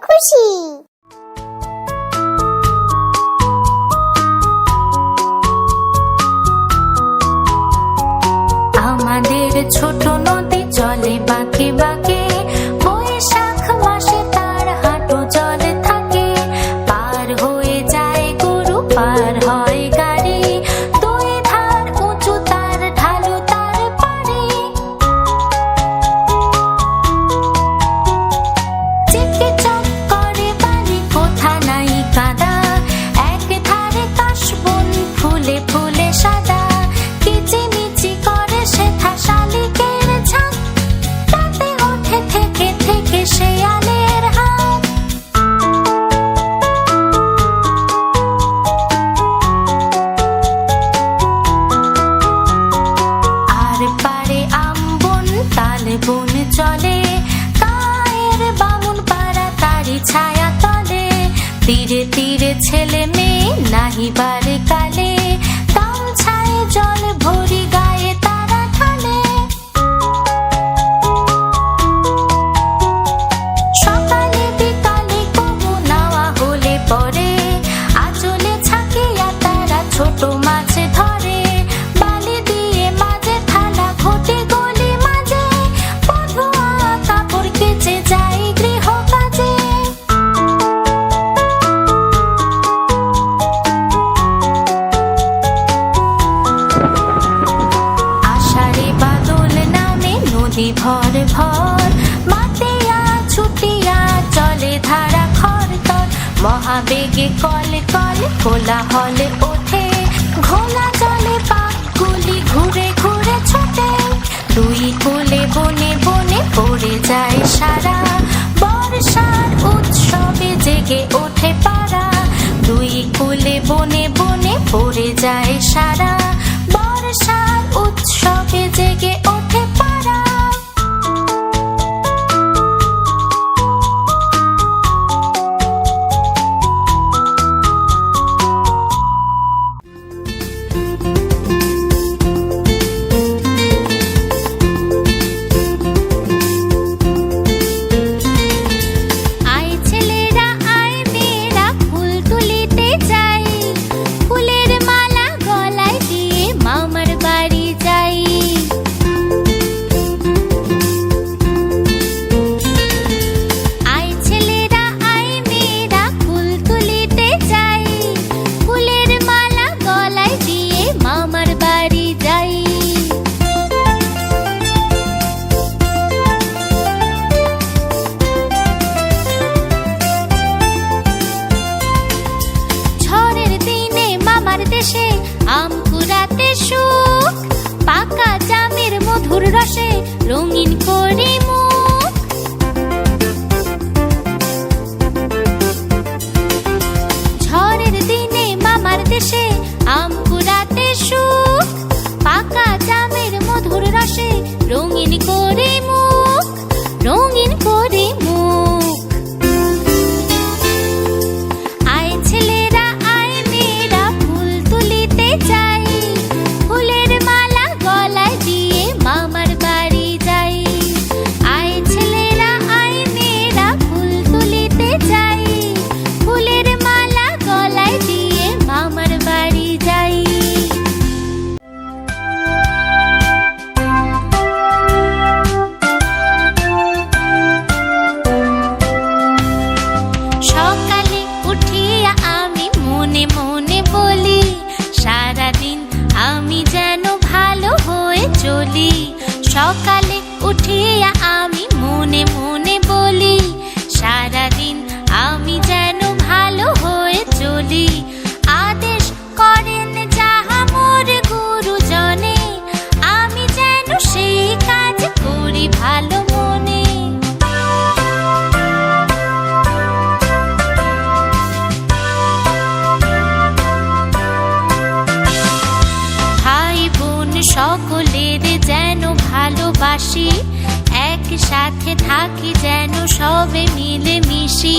খুশি। আমাদের ছোট নদী চলে বাঁকে বাঁকে, বৈশাখ মাসে তার হাঁটু জলে থাকে। পার হয়ে যায় গরু, পার হয় গাড়ি, দুই ধার উঁচু তার ঢালু তার পাড়ি। চিকে চক করে বালি, কোথা নাই কাদা, এক ধারে কাশবন ফুলে ফুলে সাদা। কিচিমিচি করে শেখা শালিকের ঝাঁক, তাতে ওঠে থেকে থেকে শেয়ালের হাঁক। আর পারে আমবন তালে বন চলে, কায়ের বামুন পাড়া তারি ছায়া তলে। তীরে তীরে ছেলে মেয়ে নাহি বারে কালে, গামছায় জল ভরি গায়ে তারা ঢালে। সকালে বিকালে কবু নাওয়া হলে পরে, আঁচলে ছাকিয়া তারা ছোট মাছ ধরে। বালি দিয়ে মাঝে থালা ঘটি গলি মাঝে, পধুয়া কাপড় কেচে যায় গৃহ কাজে। আষাঢ়ে বাদল নামে নদী ভর ভর, মাতিয়া ছুটিয়া চলে ধারা খরতর। মহাবেগে কল কল কোলাহলে ওঠে, ঘোলা জলে পাকগুলি ঘুরে ঘুরে ছোটে। দুই কূলে বনে বনে পড়ে যায় সারা, বর্ষার উৎসবে জেগে ওঠে পাড়া। দুই কূলে বনে বনে পড়ে যায় সারা, বর্ষার উৎসবে জেগে ওঠে পাড়া। আয় ছেলেরা আয় মেয়েরা ফুল তুলিতে যাই, ফুলের মালা গলায় দিয়ে মামার বাড়ি যাই। আয় ছেলেরা আয় মেয়েরা ফুল তুলিতে যাই, ফুলের মালা গলায় দিয়ে মামার বাড়ি যাই। ঝড়ের দিনে মামার দেশে আম কুড়াতে সুখ, পাকা জামের মধুর রসে রঙিন করে মুখ। ঝড়ের দিনে মামার দেশে আম কুড়াতে সুখ, পাকা জামের মধুর রসে রঙিন করে মুখ, রঙিন করে মুখ। আয় ছেলেরা আয় মেয়েরা ফুল তুলিতে যাই, ফুলের মালা গলায় দিয়ে মামার বাড়ি যাই। আয় ছেলেরা আয় মেয়েরা ফুল তুলিতে যাই, ফুলের মালা গলায় দিয়ে মামার বাড়ি যাই। সকালে উঠিয়া আমি মনে মনে বলি, সারাদিন আমি যেন ভালো হয়ে চলি। সকালে উঠিয়া আমি মনে মনে বলি, সারাদিন আমি যেন ভালো হয়ে চলি। আদেশ করেন যাহা মোর গুরুজনে, আমি যেন সেই কাজ করি ভালো মনে। ভাই বোন সকলের যেন ভালোবাসি, একসাথে থাকি যেন সবে মিলে মিশি।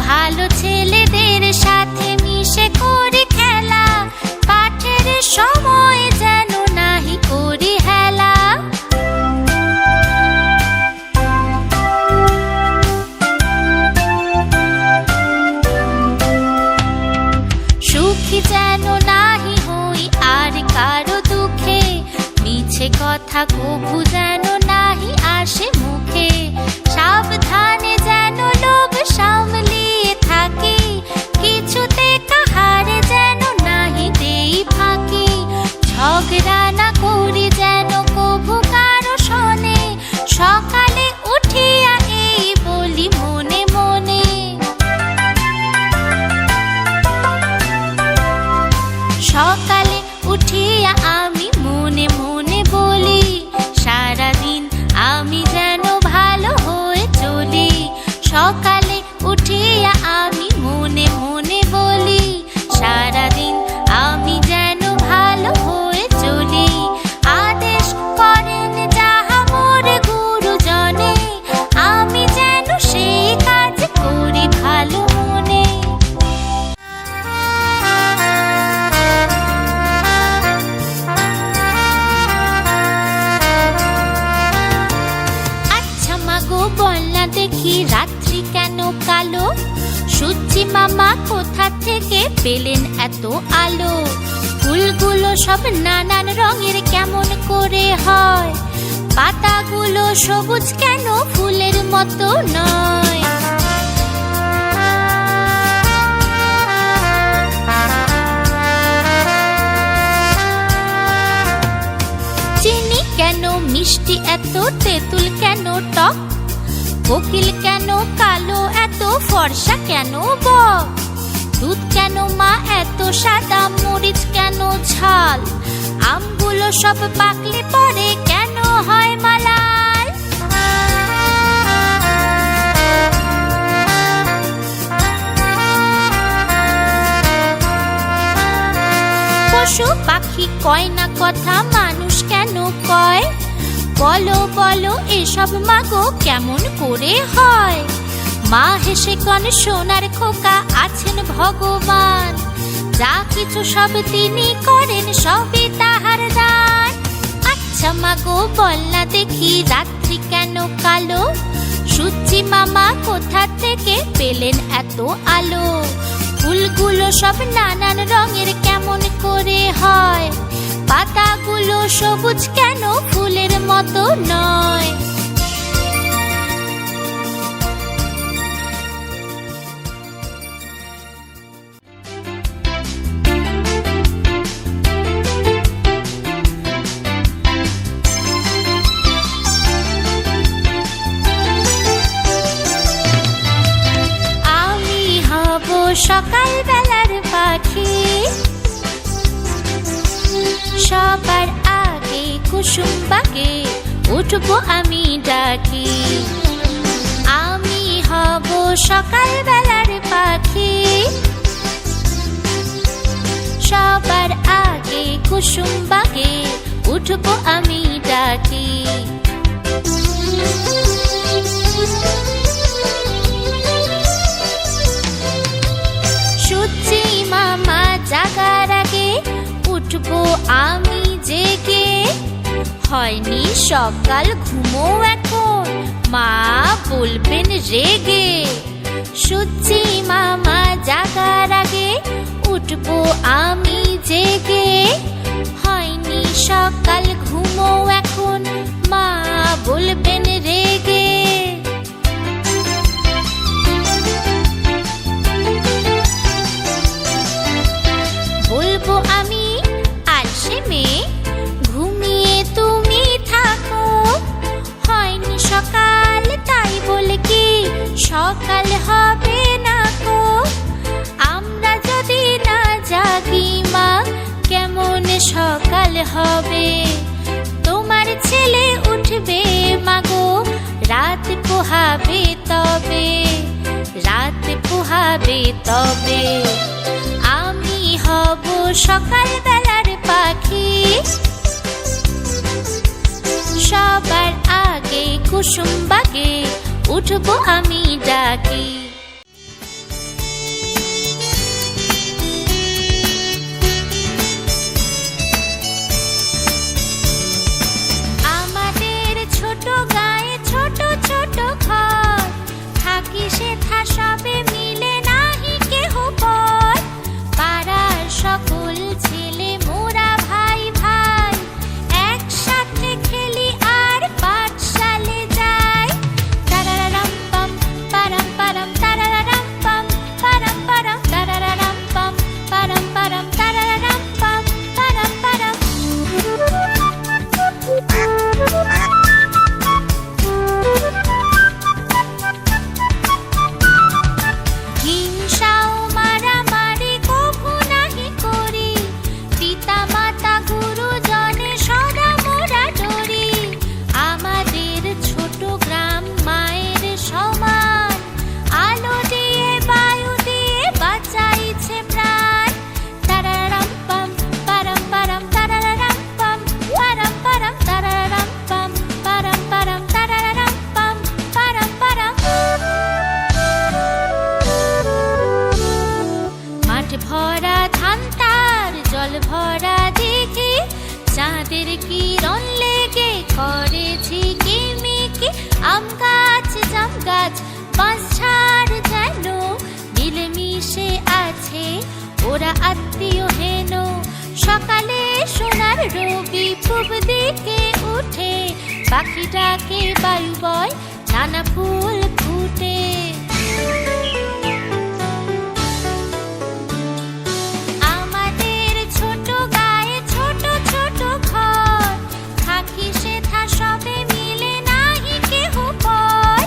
ভালো ছেলেদের সাথে মিশে করি খেলা, পাঠের সময় যেন নাহি করি হেলা। কথা কভু যেন নাহি আসে মুখে, সাবধানে যেন লোভ সামলিয়ে থাকি, কিছুতে কাহারে যেন নাহি দেই ফাঁকি, ঝগড়া না করি যেন কভু কারো শোনে, সকালে উঠিয়া এই বলি মনে মনে। সকালে উঠিয়া আমি মনে মনে বলি, সারাদিন আমি যেন ভালো হয়ে চলি। সকালে উঠিয়া আমি মনে মনে বলি, সারাদিন আমি যেন ভালো হয়ে চলি। আদেশ করেন যাহা মোর গুরুজনে, আমি যেন সেই কাজ করি ভালো মনে। আচ্ছা মাগো বল না দেখি রাত্রি কেন কালো, সূর্যি মামা কোথা থেকে পেলেন এত আলো? ফুলগুলো সব নানান রঙের কেমন করে হয়? পাতাগুলো সবুজ কেন ফুলের মতো নয়? চিনি কেন মিষ্টি এত, তেঁতুল কেন টক? কোকিল কেন কালো এত, ফর্সা কেন বক? দুধ কেন মা এত সাদা, মরিচ কেন ঝাল? আমগুলো সব পাকলে পরে কেন হয় মালাল? পশু পাখি কয় না কথা, মানুষ কেন কয়? বলো বলো এসব মাগো কেমন করে হয়? মা হেসে কন সোনার খোকা আছেন ভগবান, যা কিছু সব তিনি করেন সবই তাহার দান। আচ্ছা মাগো বল না দেখি রাত্রি কেন কালো, সূর্যি মামা কোথা থেকে পেলেন এত আলো? ফুলগুলো সব নানান রঙের কেমন করে হয়? পাতাগুলো সবুজ কেন ফুলের মতো নয়? আমি হব সকাল বেলার পাখি, সবার আগে কুসুম বাগে উঠবো আমি ডাকি। আমি হব সকাল বেলার পাখি, সবার আগে কুসুম বাগে উঠবো আমি ডাকি। সূর্যি মামা জাগার আগে উঠবো আমি জেগে, হয়নি সকাল ঘুমো এখন, মা বলবেন রেগে। সূর্যি মামা জাগার আগে উঠবো আমি জেগে, হয়নি সকাল ঘুমো এখন, মা বলবেন রেগে। বলবো আমি আলসে মেয়ে, ঘুমিয়ে তুমি থাকো, হয়নি সকাল তাই বলে কি সকাল হবে না গো? আমরা যদি না জাগি মা কেমন সকাল হবে? তোমার ছেলে উঠবে মাগো, রাত পোহাবে তবে, রাত পোহাবে তবে। আমি হব সকাল বেলার পাখি, সবার আগে কুসুম বাগে উঠবো আমি ডাকি। আমাদের ছোট গায়ে ছোট ছোট ঘর, থাকি সেথা সবে মিলে নাহি কেহ পর। পাড়ার সকল ছেলে মোরা ভাই ভাই, একসাথে খেলি সূর্যের কিরণ লেগে করেছি কিমিকি। আম গাছ জাম গাছ বাঁশঝাড় যেন মিলেমিশে আছে, ওরা আত্মীয় হেন। সকালে সোনার রবি পূব দিকে উঠে, পাখি ডাকে বায়ু বয় নানা ফুল ফুটে। আমাদের ছোট গায়ে ছোট ছোট ঘর, থাকি সেথা সবে মিলে নাহি কেহ পর।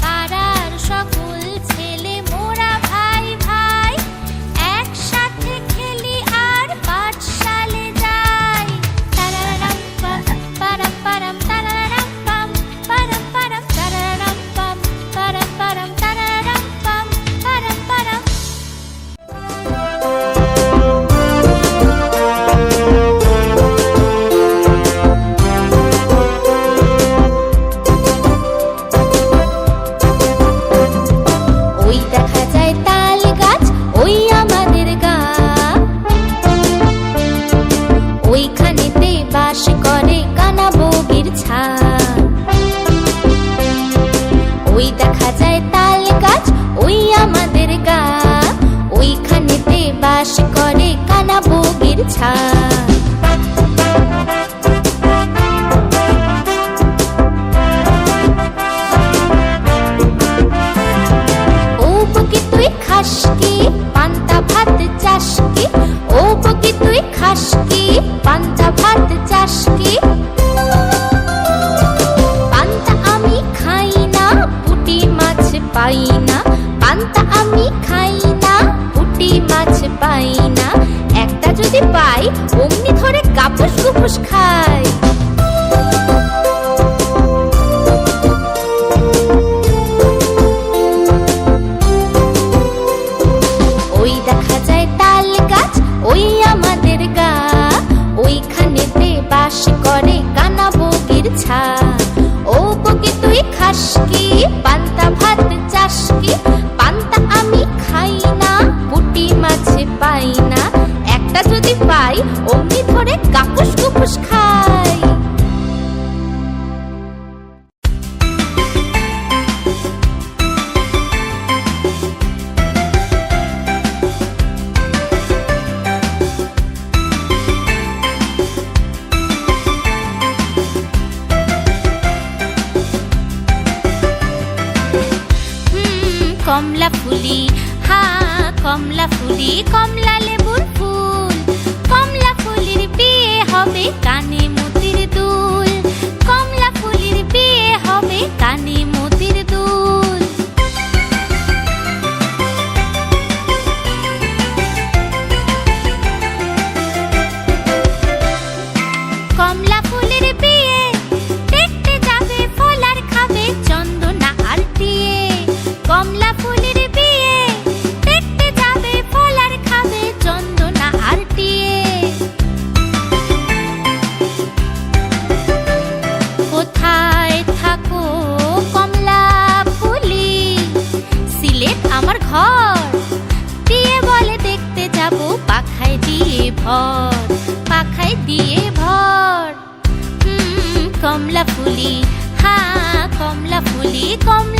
পাড়ার সকল ছেলে মোরা ভাই ভাই, একসাথে খেলি আর পাঠশালে যাই। তারারাম পাম পারাম পারাম তারারাম পাম পারাম পারাম তারারাম পাম পারাম পারাম তারারাম পাম পারাম পারাম। ওই দেখা যায় তাল গাছ, ওই আমাদের গা, ওইখানেতে বাস করে কানা বগির ছা। ওই দেখা যায় তাল গাছ, ওই আমাদের গা, ওইখানেতে বাস করে কানা বগির ছা। ও বকি তুই খাস কি পান্তা ভাত চাস কি, ও বকি তুই খাস কি পান্তা ভাত চাস কি। পান্তা আমি খাই না, পুঁটি মাছ পাই না, পান্তা আমি খাই না, পুঁটি মাছ পাই না। একটা যদি পাই অমনি ধরে গাপুস গুপুস খাই। ওই দেখা যায় তাল গাছ, ওই আমাদের গা, ওইখানেতে বাস করে কানা বগির ছা। ও বগি তুই খাস কি পান্তা ভাত চাস কি, পান্তা আমি খাই না, পুঁটি মাছ পাই না। একটা যদি পাই অমনি ধরে গাপুস গুপুস খাই। কমলা ফুলি হা কমলা ফুলি, কমলা লেবুর ফুল। কমলা ফুলির বিয়ে হবে কানে মতির দুল, কমলা ফুলির বিয়ে হবে কানে মতির দুল। কমলা ফুলের বিয়ে দেখতে যাবে ফল আর খাবে চন্দনা আর দিয়ে। কমলা ফুলের বিয়ে দেখতে যাবে ফল আর খাবে চন্দনা আর দিয়ে। কোথায় থাকো কমলা ফুলি, সিলেট আমার ঘর। দিয়ে বলে দেখতে যাব পাখায় দিয়ে ভর, পাখায় দিয়ে ভর। কমলা ফুলি হা কমলা ফুলি, কমলা